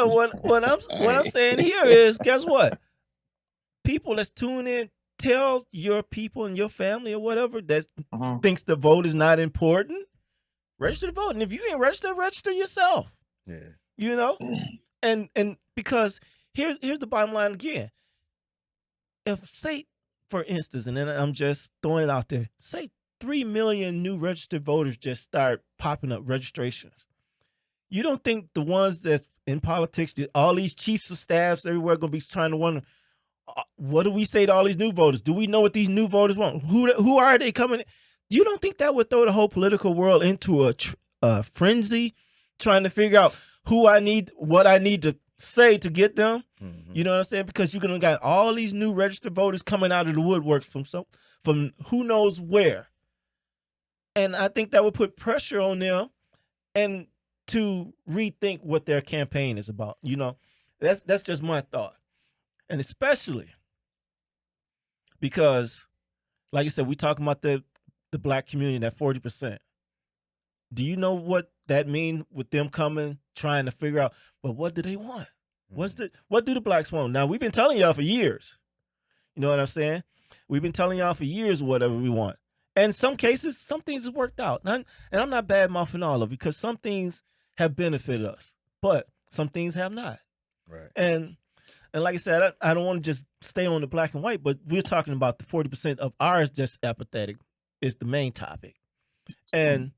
what I'm saying here is, guess what? People that's tuning in, tell your people and your family or whatever that thinks the vote is not important. Register to vote. And if you ain't register yourself. Yeah. You know? And because here's the bottom line again. If, say, for instance, and then I'm just throwing it out there, say 3 million new registered voters just start popping up registrations. You don't think the ones that's in politics, all these chiefs of staffs everywhere going to be trying to wonder, what do we say to all these new voters? Do we know what these new voters want? Who are they coming in? You don't think that would throw the whole political world into a frenzy, trying to figure out what I need to say to get them? You know what I'm saying? Because you're gonna got all these new registered voters coming out of the woodworks from who knows where, and I think that would put pressure on them and to rethink what their campaign is about. You know, that's just my thought, and especially because, like I said, we talking about the black community, that 40%. Do you know what that mean with them coming, trying to figure out, well, what do they want? What do the blacks want? Now, we've been telling y'all for years. You know what I'm saying? We've been telling y'all for years whatever we want. And in some cases, some things have worked out. And I'm not bad mouthing all of it, because some things have benefited us, but some things have not. Right. And like I said, I don't want to just stay on the black and white, but we're talking about the 40% of ours just apathetic is the main topic. And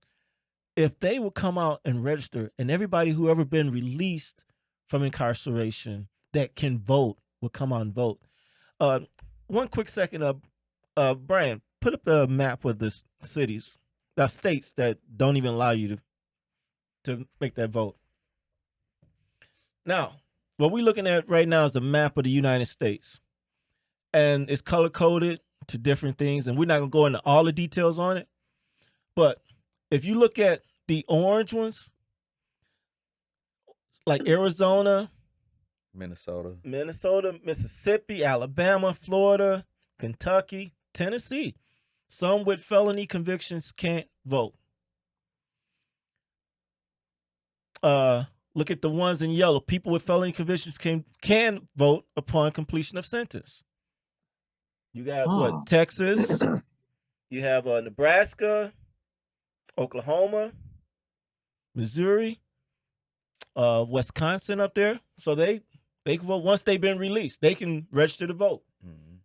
if they would come out and register, and everybody who ever been released from incarceration that can vote would come out and vote. One quick second, Brian, put up the map with the cities, the states that don't even allow you to make that vote. Now, what we're looking at right now is the map of the United States, and it's color coded to different things, and we're not gonna go into all the details on it. But if you look at the orange ones, like Arizona, Minnesota, Mississippi, Alabama, Florida, Kentucky, Tennessee, some with felony convictions can't vote. Look at the ones in yellow. People with felony convictions can vote upon completion of sentence. You got what? Texas. You have Nebraska, Oklahoma, Missouri, Wisconsin up there. So they can vote once they've been released. They can register to vote. Mm-hmm.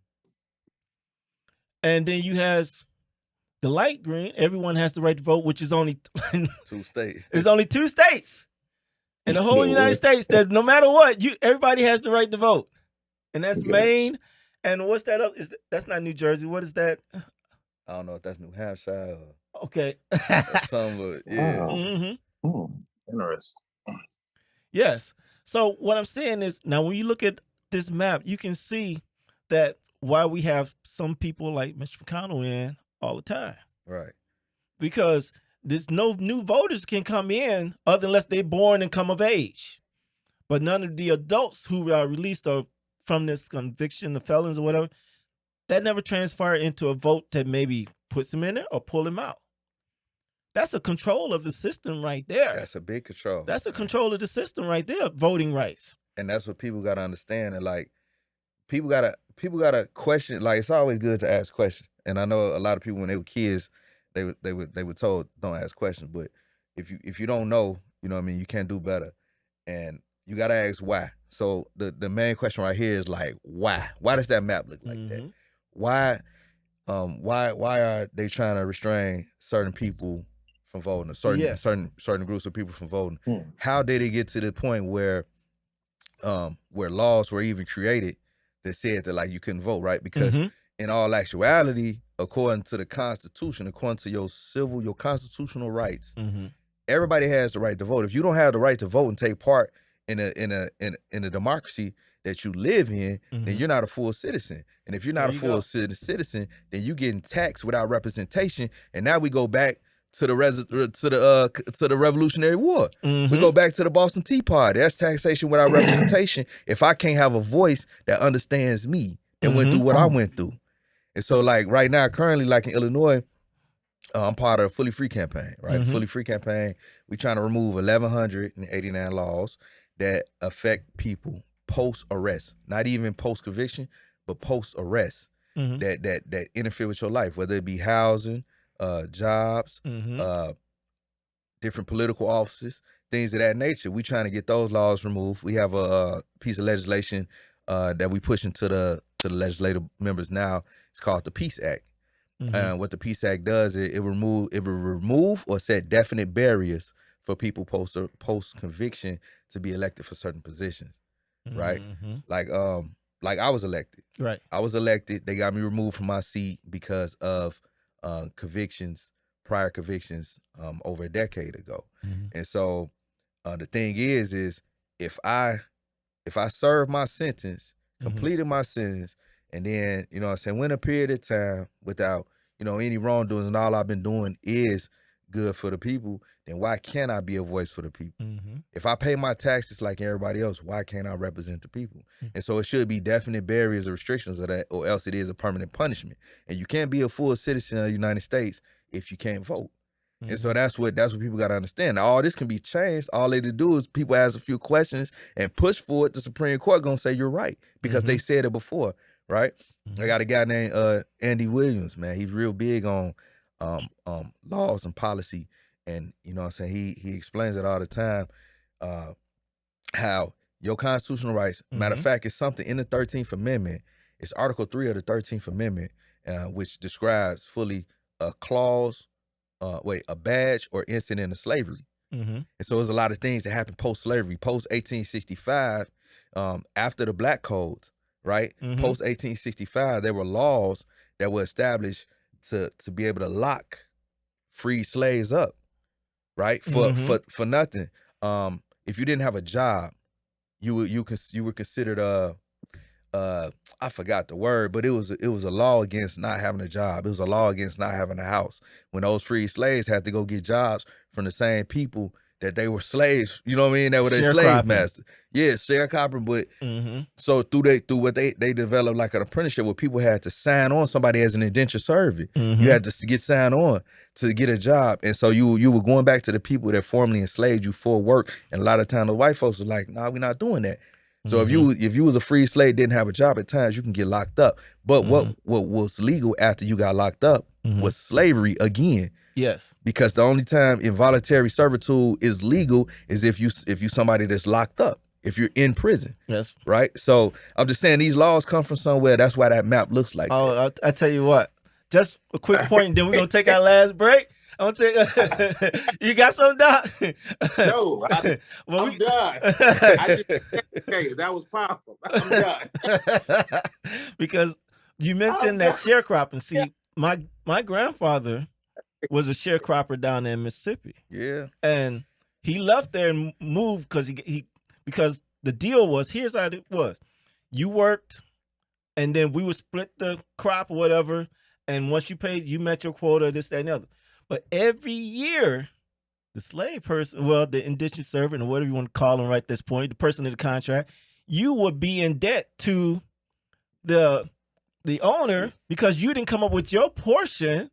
And then you has the light green. Everyone has the right to vote, which is only 2 states. It's only 2 states in the whole United States that no matter what, everybody has the right to vote. And that's Maine. And what's that up? That's not New Jersey. What is that? I don't know if that's New Hampshire or Okay. some, but yeah. Mm-hmm. Interesting. Yes. So what I'm saying is, now when you look at this map, you can see that why we have some people like Mitch McConnell in all the time. Right. Because there's no new voters can come in unless they're born and come of age. But none of the adults who are released from this conviction, the felons or whatever, that never transfer into a vote that maybe puts them in there or pull them out. That's a control of the system right there. That's a big control. That's a control of the system right there, voting rights. And that's what people gotta understand. And like people gotta question. Like, it's always good to ask questions. And I know a lot of people when they were kids, they were told don't ask questions. But if you don't know, you know what I mean, you can't do better. And you gotta ask why. So the main question right here is like, why? Why does that map look like that? Why are they trying to restrain certain people from voting, or certain groups of people from voting? How did it get to the point where laws were even created that said that like you couldn't vote, right? Because in all actuality, according to the Constitution, according to your constitutional rights, everybody has the right to vote. If you don't have the right to vote and take part in a democracy that you live in, then you're not a full citizen. And if you're not a full citizen, then you're getting taxed without representation. And now we go back to the Revolutionary War. We go back to the Boston Tea Party. That's taxation without representation. If I can't have a voice that understands me and went through what I went through. And so like right now, currently like in Illinois, I'm part of the Fully Free campaign, right? The Fully Free campaign, we trying to remove 1,189 laws that affect people post-arrest, not even post-conviction, but post-arrest, that interfere with your life, whether it be housing, jobs, different political offices, things of that nature. We trying to get those laws removed. We have a piece of legislation that we pushing to the legislative members now. It's called the Peace Act. What the Peace Act does is it will remove or set definite barriers for people post conviction to be elected for certain positions, right? Like I was elected. Right. I was elected. They got me removed from my seat because of prior convictions over a decade ago. And so the thing is if I served my sentence, completed my sentence, and then, you know what I'm saying, went a period of time without, you know, any wrongdoings, and all I've been doing is good for the people, then why can't I be a voice for the people? Mm-hmm. If I pay my taxes like everybody else, why can't I represent the people? And so it should be definite barriers or restrictions of that, or else it is a permanent punishment. And you can't be a full citizen of the United States if you can't vote. And so that's what people got to understand. Now, all this can be changed. All they to do is people ask a few questions and push for it. The Supreme Court gonna say you're right because they said it before, right? I got a guy named Andy Williams, man. He's real big on laws and policy, and you know what I'm saying. He explains it all the time. How your constitutional rights. Matter of fact, it's something in the 13th Amendment. It's Article 3 of the 13th Amendment, which describes fully a clause. A badge or incident of slavery. And so there's a lot of things that happened post-slavery, post-1865, after the Black Codes, right? Post-1865, there were laws that were established to be able to lock free slaves up, right? For nothing. If you didn't have a job, you were considered I forgot the word, but it was a law against not having a job. It was a law against not having a house. When those free slaves had to go get jobs from the same people that they were slaves, you know what I mean? That were their slave master. Yeah, sharecropping. But so through what they developed like an apprenticeship where people had to sign on somebody as an indentured servant. You had to get signed on to get a job. And so you were going back to the people that formerly enslaved you for work. And a lot of times the white folks were like, nah, we're not doing that. So if you was a free slave, didn't have a job, at times you can get locked up. But what was legal after you got locked up was slavery again. Yes. Because the only time involuntary servitude is legal is if you somebody that's locked up, if you're in prison. Yes. Right? So I'm just saying these laws come from somewhere. That's why that map looks like that. I tell you what, just a quick point, and then we're going to take our last break. I'm gonna take. You got something, Doc? No, I'm done. Hey, that was powerful. I'm done. Because you mentioned that sharecropping. See, my grandfather was a sharecropper down there in Mississippi. Yeah, and he left there and moved because because the deal was, here's how it was: you worked, and then we would split the crop or whatever. And once you paid, you met your quota, this, that, and the other. But every year, the slave person, well, the indentured servant, or whatever you want to call him right at this point, the person in the contract, you would be in debt to the owner because you didn't come up with your portion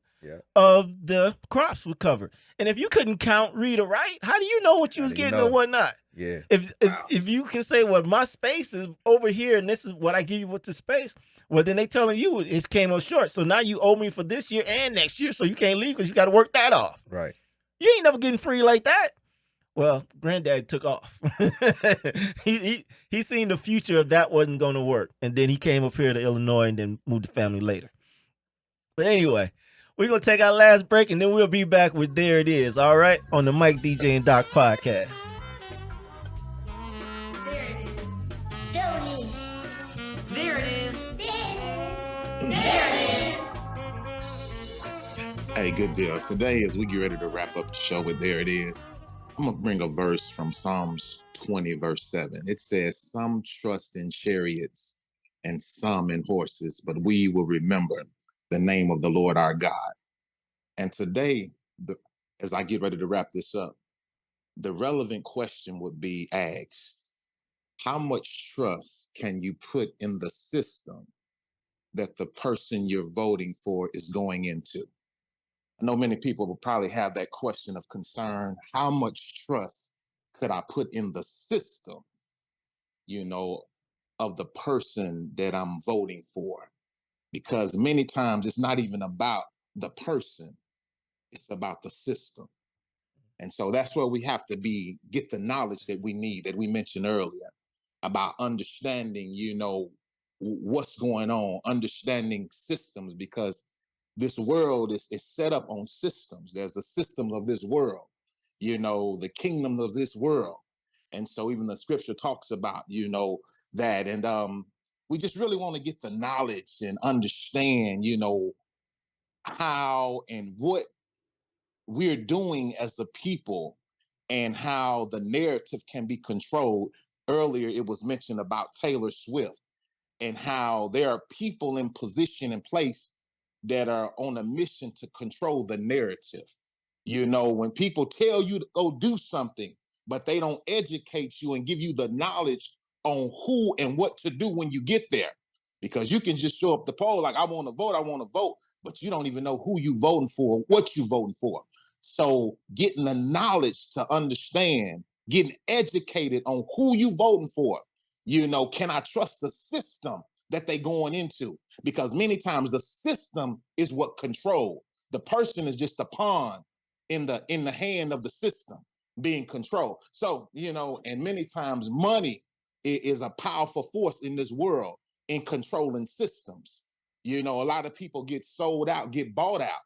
of the crops would cover. And if you couldn't count, read, or write, how do you know what you was getting or whatnot? Yeah. If you can say, well, my space is over here and this is what I give you with the space, well, then they telling you it came up short. So now you owe me for this year and next year, so you can't leave because you got to work that off. Right. You ain't never getting free like that. Well, Granddad took off. he seen the future of that wasn't going to work. And then he came up here to Illinois and then moved the family later. But anyway, we're going to take our last break and then we'll be back with There It Is, all right? On the Mike, DJ, and Doc podcast. There it is. Donate. There it is. There it is. Hey, good deal. Today, as we get ready to wrap up the show with There It Is, I'm going to bring a verse from Psalms 20, verse 7. It says, "Some trust in chariots and some in horses, but we will remember the name of the Lord our God." And today, as I get ready to wrap this up, the relevant question would be asked: how much trust can you put in the system that the person you're voting for is going into? I know many people will probably have that question of concern. How much trust could I put in the system, of the person that I'm voting for? Because many times it's not even about the person, it's about the system. And so that's where we have to get the knowledge that we need, that we mentioned earlier, about understanding, what's going on, understanding systems, because this world is set up on systems. There's the system of this world, the kingdom of this world. And so even the scripture talks about, that. And we just really want to get the knowledge and understand, how and what we're doing as a people and how the narrative can be controlled. Earlier, it was mentioned about Taylor Swift and how there are people in position and place that are on a mission to control the narrative. You know, when people tell you to go do something, but they don't educate you and give you the knowledge on who and what to do when you get there. Because you can just show up the poll like, I want to vote, but you don't even know who you voting for, what you voting for. So getting the knowledge to understand, getting educated on who you voting for. You know, can I trust the system that they going into? Because many times the system is what control. The person is just a pawn in the hand of the system being controlled. So, you know, and many times money is a powerful force in this world in controlling systems. You know, a lot of people get sold out, get bought out,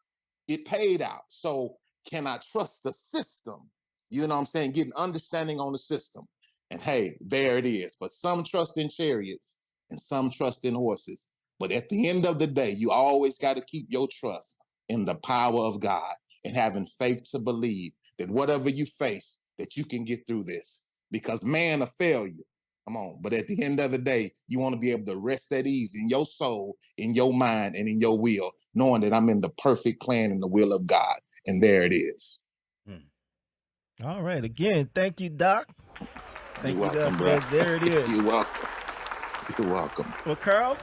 get paid out. So can I trust the system? You know what I'm saying? Getting understanding on the system. And hey, there it is. But some trust in chariots and some trust in horses. But at the end of the day, you always got to keep your trust in the power of God and having faith to believe that whatever you face, that you can get through this. Because man will fail you. Come on. But at the end of the day, you want to be able to rest at ease in your soul, in your mind, and in your will, knowing that I'm in the perfect plan and the will of God. And there it is. All right. Again, thank you, Doc. Thank You're you, welcome, Doc. bro. There it is. You're welcome. You're welcome. Well, Karl,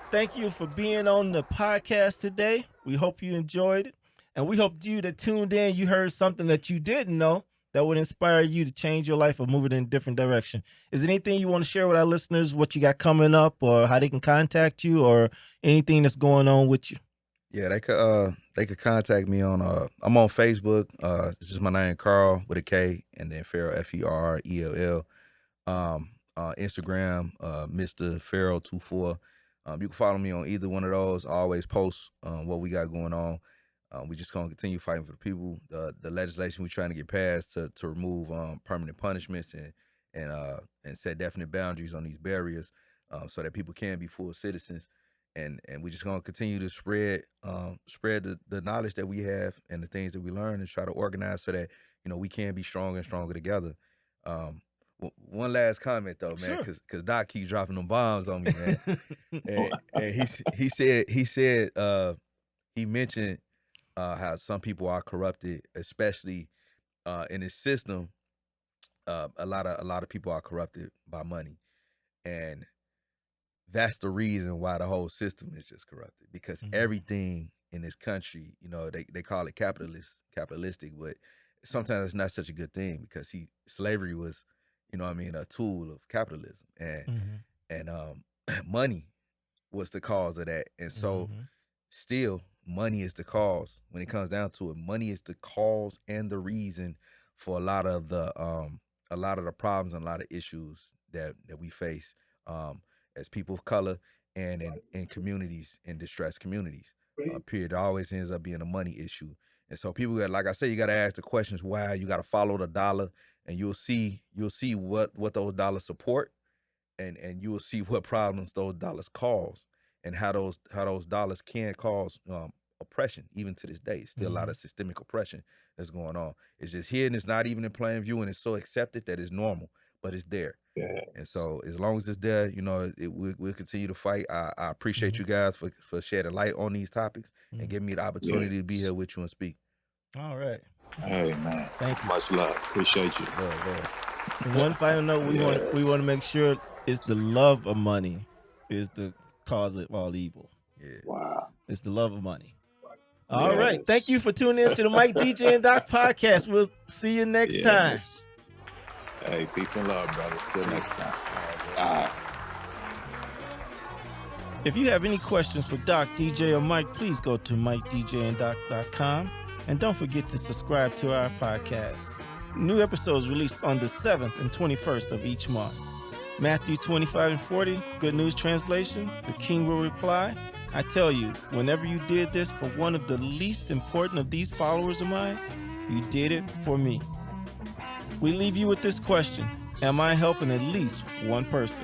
thank you for being on the podcast today. We hope you enjoyed it. And we hope you that tuned in, you heard something that you didn't know that would inspire you to change your life or move it in a different direction. Is there anything you want to share with our listeners, what you got coming up or how they can contact you or anything that's going on with you? Yeah, they could contact me on I'm on Facebook. It's just my name, Karl with a K, and then Ferrell, Ferrell. Instagram, Mr. Ferrell 24. You can follow me on either one of those. I always post what we got going on. We just gonna continue fighting for the people. The legislation we're trying to get passed to remove permanent punishments and set definite boundaries on these barriers, so that people can be full citizens. And we're just gonna continue to spread the knowledge that we have and the things that we learn and try to organize so that, you know, we can be stronger and stronger together. One last comment though, man, Sure. because Doc keeps dropping them bombs on me, man. and he mentioned how some people are corrupted, especially in this system. A lot of people are corrupted by money, and that's the reason why the whole system is just corrupted, because everything in this country, you know, they call it capitalistic, but sometimes it's not such a good thing, because slavery was, you know what I mean, a tool of capitalism, and money was the cause of that. And so still money is the cause. When it comes down to it, money is the cause and the reason for a lot of the problems and a lot of issues that we face as people of color and in communities, in distressed communities. Period. It always ends up being a money issue. And so people got, like I say, you got to ask the questions why. You got to follow the dollar, and you'll see what those dollars support, and you will see what problems those dollars cause, and how those dollars can cause oppression. Even to this day, still a lot of systemic oppression that's going on. It's just hidden. It's not even in plain view, and it's so accepted that it's normal, but it's there. Yes. And so as long as it's there, you know, we'll continue to fight. I appreciate you guys for shedding light on these topics and giving me the opportunity to be here with you and speak. All right. Hey, man. Thank you. Much love. Appreciate you. And one final note, we want to make sure it's the love of money is the cause of all evil. Yeah. Wow. It's the love of money. All right. Thank you for tuning in to the Mike, DJ, and Doc podcast. We'll see you next time. Hey, peace and love, brother. Till next time. All right. If you have any questions for Doc, DJ, or Mike, please go to MikeDJandDoc.com. And don't forget to subscribe to our podcast. New episodes released on the 7th and 21st of each month. Matthew 25:40, Good News Translation, the King will reply, I tell you, whenever you did this for one of the least important of these followers of mine, you did it for me. We leave you with this question. Am I helping at least one person?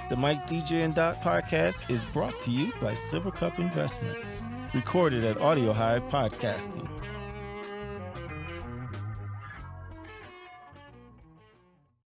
The Mike, DJ, and Doc podcast is brought to you by Silver Cup Investments. Recorded at Audio Hive Podcasting.